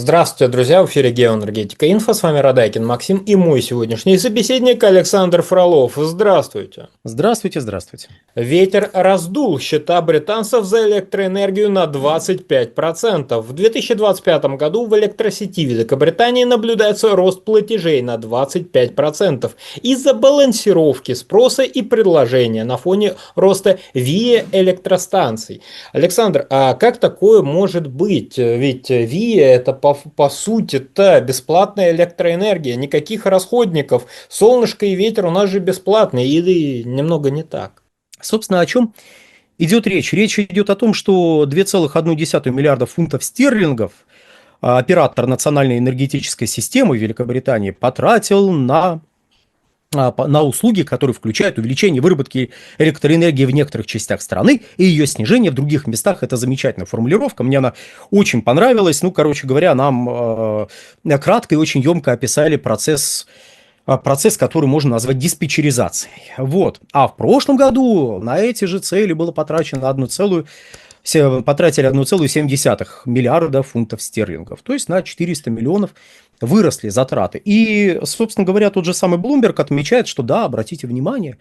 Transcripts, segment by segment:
Здравствуйте, друзья! В эфире Геоэнергетика Инфо. С вами Радайкин Максим и мой сегодняшний собеседник Александр Фролов. Здравствуйте! Здравствуйте, здравствуйте. Ветер раздул счета британцев за электроэнергию на 25%. В 2025 году в электросети Великобритании наблюдается рост платежей на 25% из-за балансировки спроса и предложения на фоне роста ВИА электростанций. Александр, а как такое может быть? Ведь ВИА это по сути-то бесплатная электроэнергия, никаких расходников. Солнышко и ветер у нас же бесплатные, или немного не так? Собственно, о чем идет речь? Речь идет о том, что 2,1 миллиарда фунтов стерлингов оператор национальной энергетической системы Великобритании потратил на услуги, которые включают увеличение выработки электроэнергии в некоторых частях страны и ее снижение в других местах. Это замечательная формулировка, мне она очень понравилась. Ну, короче говоря, нам кратко и очень емко описали процесс, который можно назвать диспетчеризацией. Вот. А в прошлом году на эти же цели было потрачено потратили 1,7 миллиарда фунтов стерлингов. То есть на 400 миллионов выросли затраты. И, собственно говоря, тот же самый Bloomberg отмечает, что да, обратите внимание,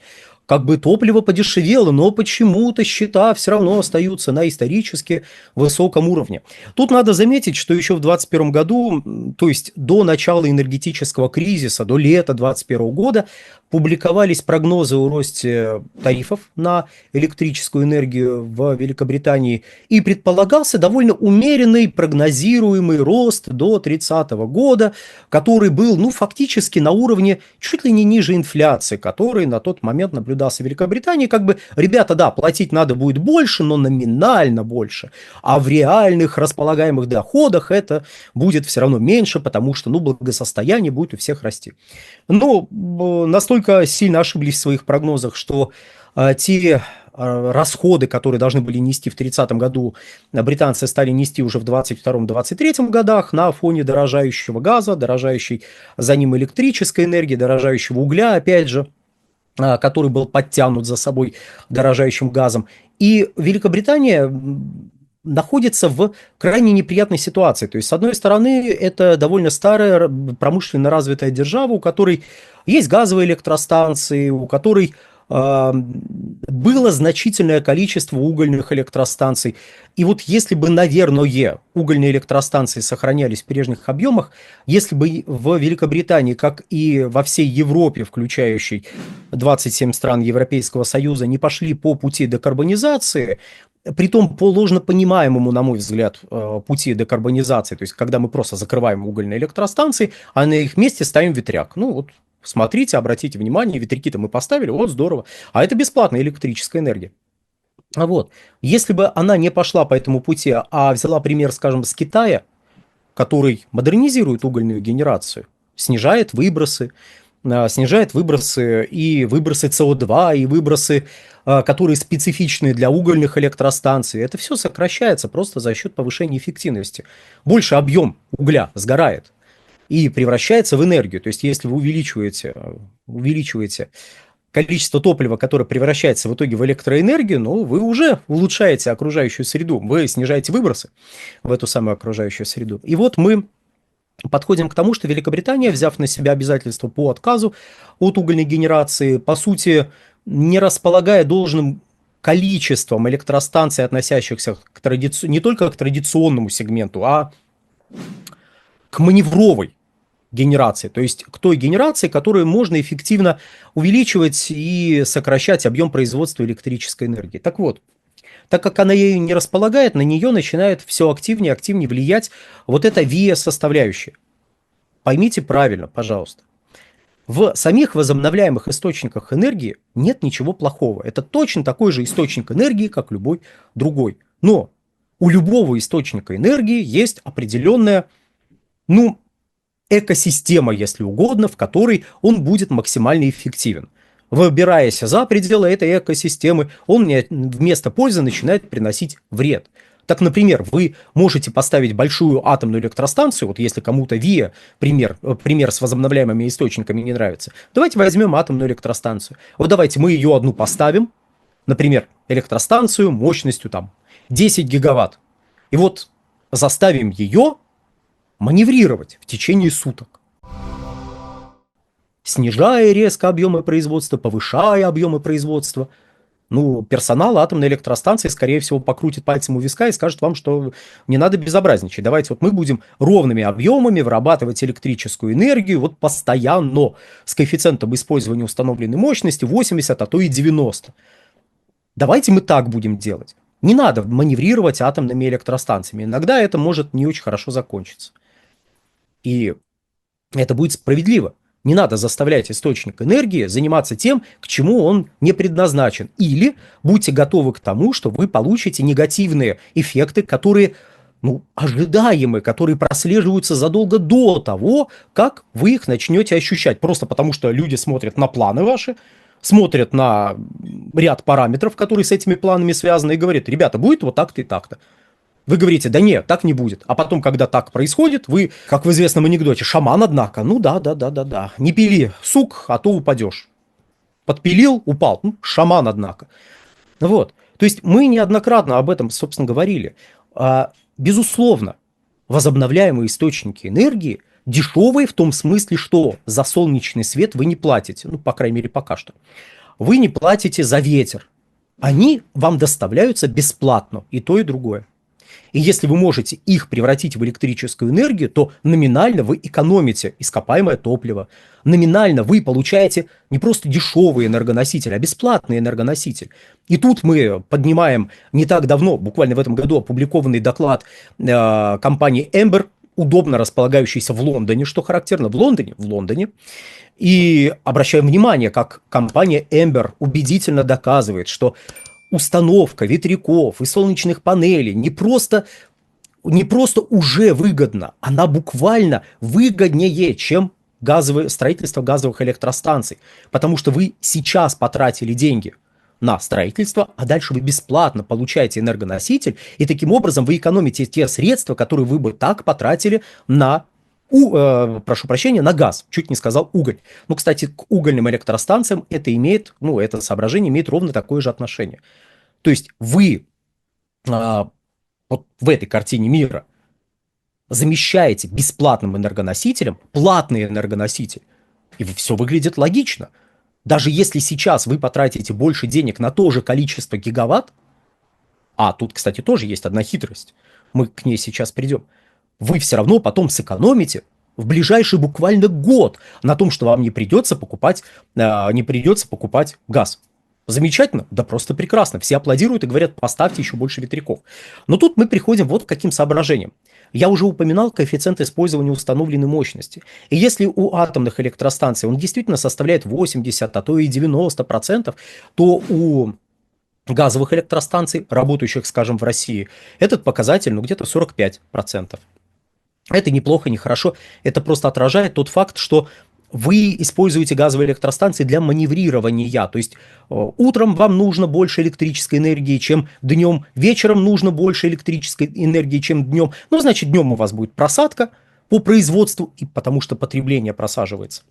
как бы топливо подешевело, но почему-то счета все равно остаются на исторически высоком уровне. Тут надо заметить, что еще в 2021 году, то есть до начала энергетического кризиса, до лета 2021 года, публиковались прогнозы о росте тарифов на электрическую энергию в Великобритании, и предполагался довольно умеренный прогнозируемый рост до 30 года, который был, ну, фактически на уровне чуть ли не ниже инфляции, который на тот момент наблюдался в Великобритании. Как бы, ребята, да, платить надо будет больше, но номинально больше, а в реальных располагаемых доходах это будет все равно меньше, потому что, ну, благосостояние будет у всех расти. Но настолько сильно ошиблись в своих прогнозах, что те расходы, которые должны были нести в 30-м году, британцы стали нести уже в 22-23 годах на фоне дорожающего газа, дорожающей за ним электрической энергии, дорожающего угля, опять же, который был подтянут за собой дорожающим газом. И Великобритания находится в крайне неприятной ситуации. То есть, с одной стороны, это довольно старая промышленно развитая держава, у которой есть газовые электростанции, у которой было значительное количество угольных электростанций. И вот если бы, наверное, угольные электростанции сохранялись в прежних объемах, если бы в Великобритании, как и во всей Европе, включающей 27 стран Европейского Союза, не пошли по пути декарбонизации, притом по ложно понимаемому, на мой взгляд, пути декарбонизации, то есть когда мы просто закрываем угольные электростанции, а на их месте ставим ветряк. Ну вот, смотрите, обратите внимание, ветряки-то мы поставили, вот здорово. А это бесплатная электрическая энергия. Вот. Если бы она не пошла по этому пути, а взяла пример, скажем, с Китая, который модернизирует угольную генерацию, снижает выбросы и выбросы СО2, и выбросы, которые специфичны для угольных электростанций. Это все сокращается просто за счет повышения эффективности. Больше объем угля сгорает и превращается в энергию. То есть, если вы увеличиваете количество топлива, которое превращается в итоге в электроэнергию, ну, вы уже улучшаете окружающую среду, вы снижаете выбросы в эту самую окружающую среду. И вот мы подходим к тому, что Великобритания, взяв на себя обязательства по отказу от угольной генерации, по сути, не располагая должным количеством электростанций, относящихся не только к традиционному сегменту, а к маневровой генерации, то есть к той генерации, которую можно эффективно увеличивать и сокращать объем производства электрической энергии. Так вот, так как она ею не располагает, на нее начинает все активнее и активнее влиять вот эта ВИА-составляющая. Поймите правильно, пожалуйста. В самих возобновляемых источниках энергии нет ничего плохого. Это точно такой же источник энергии, как любой другой. Но у любого источника энергии есть определенная, ну, экосистема, если угодно, в которой он будет максимально эффективен. Выбираясь за пределы этой экосистемы, он вместо пользы начинает приносить вред. Так, например, вы можете поставить большую атомную электростанцию, вот если кому-то ВИА, пример с возобновляемыми источниками не нравится, давайте возьмем атомную электростанцию. Вот давайте мы ее одну поставим, например, электростанцию мощностью там 10 гигаватт. И вот заставим ее маневрировать в течение суток, снижая резко объемы производства, повышая объемы производства. Ну, персонал атомной электростанции, скорее всего, покрутит пальцем у виска и скажет вам, что не надо безобразничать. Давайте вот мы будем ровными объемами вырабатывать электрическую энергию вот постоянно с коэффициентом использования установленной мощности 80, а то и 90. Давайте мы так будем делать. Не надо маневрировать атомными электростанциями. Иногда это может не очень хорошо закончиться. И это будет справедливо. Не надо заставлять источник энергии заниматься тем, к чему он не предназначен. Или будьте готовы к тому, что вы получите негативные эффекты, которые ожидаемы, которые прослеживаются задолго до того, как вы их начнете ощущать. Просто потому, что люди смотрят на планы ваши, смотрят на ряд параметров, которые с этими планами связаны, и говорят: ребята, будет вот так-то и так-то. Вы говорите: да нет, так не будет. А потом, когда так происходит, вы, как в известном анекдоте, шаман, однако. Ну да. Не пили сук, а то упадешь. Подпилил, упал. Шаман, однако. Вот. То есть мы неоднократно об этом, собственно, говорили. Безусловно, возобновляемые источники энергии дешевые в том смысле, что за солнечный свет вы не платите. Ну, по крайней мере, пока что. Вы не платите за ветер. Они вам доставляются бесплатно. И то, и другое. И если вы можете их превратить в электрическую энергию, то номинально вы экономите ископаемое топливо. Номинально вы получаете не просто дешевый энергоноситель, а бесплатный энергоноситель. И тут мы поднимаем не так давно, буквально в этом году, опубликованный доклад компании Ember, удобно располагающейся в Лондоне, что характерно, в Лондоне. И обращаем внимание, как компания Ember убедительно доказывает, что установка ветряков и солнечных панелей не просто уже выгодна, она буквально выгоднее, чем строительство газовых электростанций. Потому что вы сейчас потратили деньги на строительство, а дальше вы бесплатно получаете энергоноситель, и таким образом вы экономите те средства, которые вы бы так потратили на на газ, чуть не сказал уголь. Ну, кстати, к угольным электростанциям это соображение имеет ровно такое же отношение. То есть вы вот в этой картине мира замещаете бесплатным энергоносителем платный энергоноситель, и все выглядит логично. Даже если сейчас вы потратите больше денег на то же количество гигаватт, а тут, кстати, тоже есть одна хитрость, мы к ней сейчас придем, вы все равно потом сэкономите в ближайший буквально год на том, что вам не придется покупать газ. Замечательно? Да просто прекрасно. Все аплодируют и говорят: поставьте еще больше ветряков. Но тут мы приходим вот к каким соображениям. Я уже упоминал коэффициент использования установленной мощности. И если у атомных электростанций он действительно составляет 80, а то и 90%, то у газовых электростанций, работающих, скажем, в России, этот показатель где-то 45%. Это неплохо, не хорошо. Это просто отражает тот факт, что вы используете газовые электростанции для маневрирования. То есть утром вам нужно больше электрической энергии, чем днем. Вечером нужно больше электрической энергии, чем днем. Ну, значит, днем у вас будет просадка по производству, потому что потребление просаживается.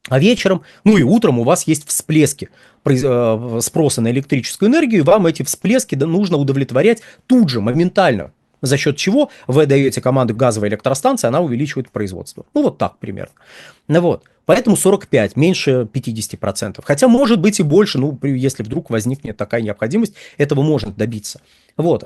А вечером, и утром у вас есть всплески спроса на электрическую энергию, и вам эти всплески нужно удовлетворять тут же, моментально. За счет чего вы даете команду газовой электростанции, она увеличивает производство. Вот так примерно. Поэтому 45, меньше 50%. Хотя может быть и больше, если вдруг возникнет такая необходимость, этого можно добиться.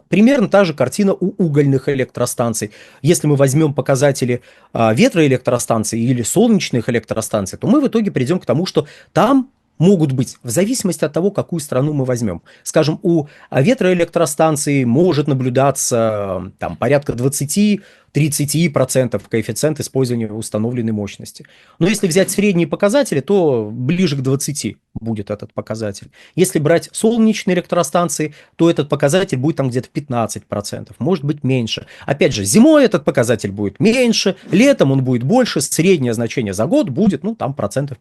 Примерно та же картина у угольных электростанций. Если мы возьмем показатели ветроэлектростанций или солнечных электростанций, то мы в итоге придем к тому, что там могут быть, в зависимости от того, какую страну мы возьмем. Скажем, у ветроэлектростанций может наблюдаться порядка 20-30% коэффициент использования установленной мощности. Но если взять средние показатели, то ближе к 20 будет этот показатель. Если брать солнечные электростанции, то этот показатель будет где-то 15%, может быть меньше. Опять же, зимой этот показатель будет меньше, летом он будет больше, среднее значение за год будет, 15%.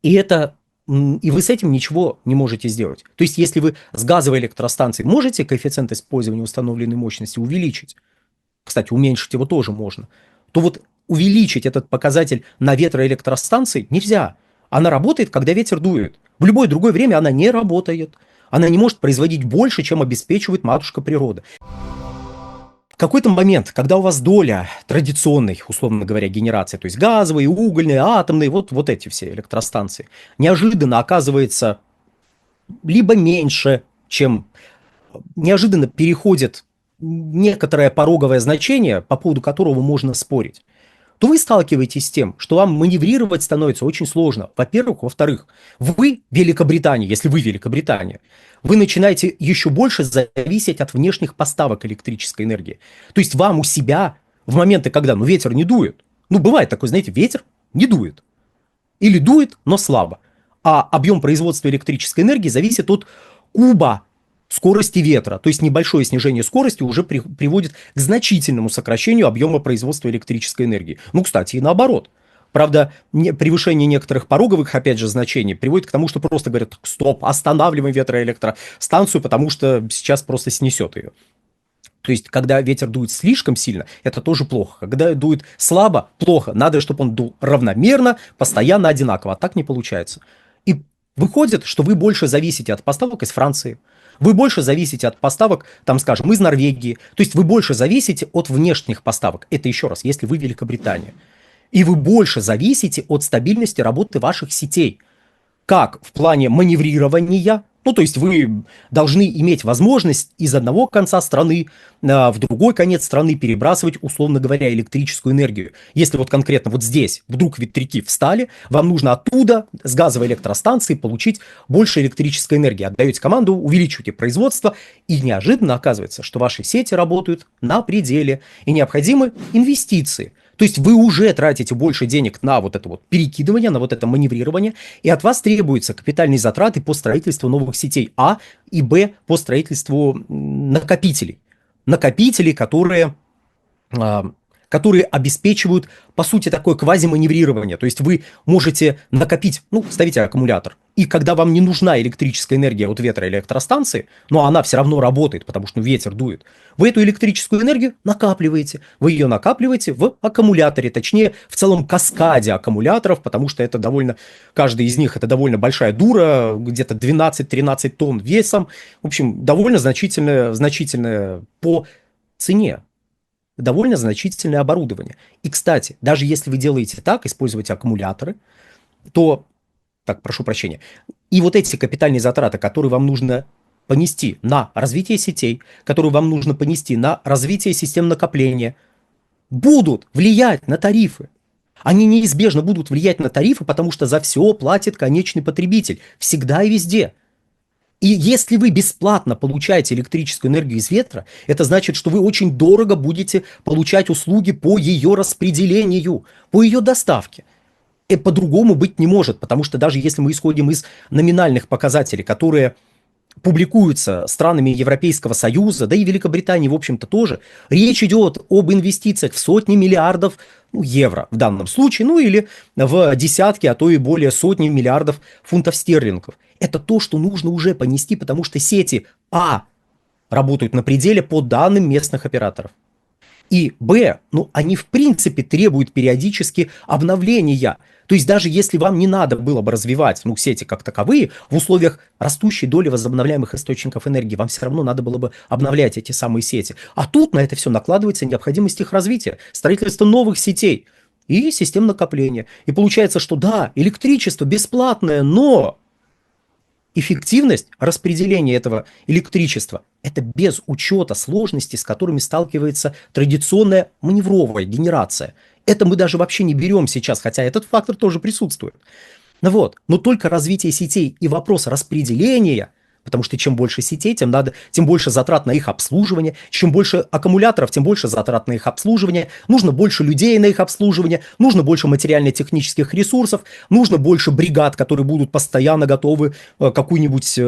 И вы с этим ничего не можете сделать. То есть, если вы с газовой электростанцией можете коэффициент использования установленной мощности увеличить, кстати, уменьшить его тоже можно, то увеличить этот показатель на ветроэлектростанции нельзя. Она работает, когда ветер дует. В любое другое время она не работает. Она не может производить больше, чем обеспечивает матушка природа. В какой-то момент, когда у вас доля традиционной, условно говоря, генерации, то есть газовые, угольные, атомные, вот эти все электростанции, неожиданно оказывается либо меньше, чем неожиданно переходит некоторое пороговое значение, по поводу которого можно спорить, то вы сталкиваетесь с тем, что вам маневрировать становится очень сложно. Во-первых. Во-вторых, вы, Великобритания, если вы Великобритания, вы начинаете еще больше зависеть от внешних поставок электрической энергии. То есть вам у себя в моменты, когда ветер не дует, бывает такое, знаете, ветер не дует. Или дует, но слабо. А объем производства электрической энергии зависит от куба скорости ветра. То есть небольшое снижение скорости уже приводит к значительному сокращению объема производства электрической энергии. Кстати, и наоборот. Правда, превышение некоторых пороговых, опять же, значений приводит к тому, что просто говорят: стоп, останавливаем ветроэлектростанцию, потому что сейчас просто снесет ее. То есть, когда ветер дует слишком сильно, это тоже плохо. Когда дует слабо, плохо. Надо, чтобы он дул равномерно, постоянно одинаково. А так не получается. И выходит, что вы больше зависите от поставок из Франции. Вы больше зависите от поставок, скажем, из Норвегии. То есть, вы больше зависите от внешних поставок. Это еще раз, если вы Великобритания. И вы больше зависите от стабильности работы ваших сетей. Как в плане маневрирования, то есть вы должны иметь возможность из одного конца страны в другой конец страны перебрасывать, условно говоря, электрическую энергию. Если конкретно здесь вдруг ветряки встали, вам нужно оттуда с газовой электростанции получить больше электрической энергии. Отдаете команду, увеличивайте производство, и неожиданно оказывается, что ваши сети работают на пределе, и необходимы инвестиции. То есть вы уже тратите больше денег на это перекидывание, на это маневрирование, и от вас требуются капитальные затраты по строительству новых сетей А и Б по строительству накопителей. Накопителей, которые обеспечивают, по сути, такое квазиманеврирование. То есть вы можете накопить, ставите аккумулятор, и когда вам не нужна электрическая энергия от ветроэлектростанции, но она все равно работает, потому что ветер дует, вы эту электрическую энергию накапливаете. Вы ее накапливаете в аккумуляторе, точнее, в целом каскаде аккумуляторов, потому что каждый из них это довольно большая дура, где-то 12-13 тонн весом. В общем, довольно значительное по цене. Довольно значительное оборудование. И, кстати, даже если вы делаете так, используете аккумуляторы, то, прошу прощения, и эти капитальные затраты, которые вам нужно понести на развитие сетей, которые вам нужно понести на развитие систем накопления, будут влиять на тарифы. Они неизбежно будут влиять на тарифы, потому что за все платит конечный потребитель. Всегда и везде. И если вы бесплатно получаете электрическую энергию из ветра, это значит, что вы очень дорого будете получать услуги по ее распределению, по ее доставке. И по-другому быть не может, потому что даже если мы исходим из номинальных показателей, которые публикуются странами Европейского Союза, да и Великобритании, в общем-то, тоже, речь идет об инвестициях в сотни миллиардов евро в данном случае, или в десятки, а то и более сотни миллиардов фунтов стерлингов. Это то, что нужно уже понести, потому что сети работают на пределе по данным местных операторов. И Б, они в принципе требуют периодически обновления. То есть даже если вам не надо было бы развивать сети как таковые, в условиях растущей доли возобновляемых источников энергии вам все равно надо было бы обновлять эти самые сети. А тут на это все накладывается необходимость их развития, строительство новых сетей и систем накопления. И получается, что да, электричество бесплатное, но эффективность распределения этого электричества – это без учета сложностей, с которыми сталкивается традиционная маневровая генерация. Это мы даже вообще не берем сейчас, хотя этот фактор тоже присутствует. Но только развитие сетей и вопрос распределения, потому что чем больше сетей, тем больше затрат на их обслуживание, чем больше аккумуляторов, тем больше затрат на их обслуживание, нужно больше людей на их обслуживание, нужно больше материально-технических ресурсов, нужно больше бригад, которые будут постоянно готовы какой-нибудь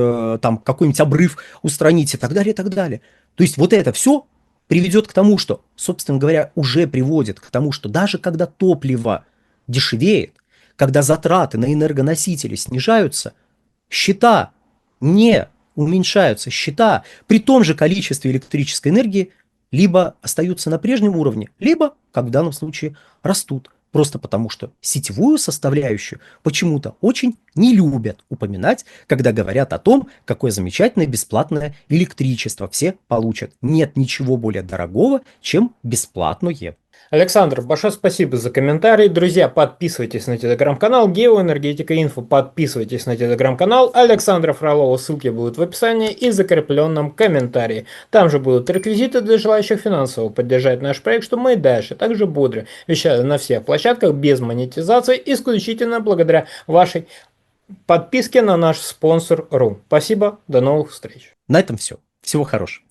обрыв устранить и так далее, и так далее. То есть это все приведет к тому, что, собственно говоря, уже приводит к тому, что даже когда топливо дешевеет, когда затраты на энергоносители снижаются, счета не уменьшаются, счета при том же количестве электрической энергии либо остаются на прежнем уровне, либо, как в данном случае, растут. Просто потому, что сетевую составляющую почему-то очень не любят упоминать, когда говорят о том, какое замечательное бесплатное электричество все получат. Нет ничего более дорогого, чем бесплатное. Александр, большое спасибо за комментарий. Друзья, подписывайтесь на телеграм-канал Геоэнергетика Инфо, подписывайтесь на телеграм-канал Александра Фролова, ссылки будут в описании и закрепленном комментарии. Там же будут реквизиты для желающих финансово поддержать наш проект, чтобы мы и дальше также бодро вещали на всех площадках без монетизации, исключительно благодаря вашей подписке на наш спонсор.ру. Спасибо, до новых встреч. На этом все. Всего хорошего.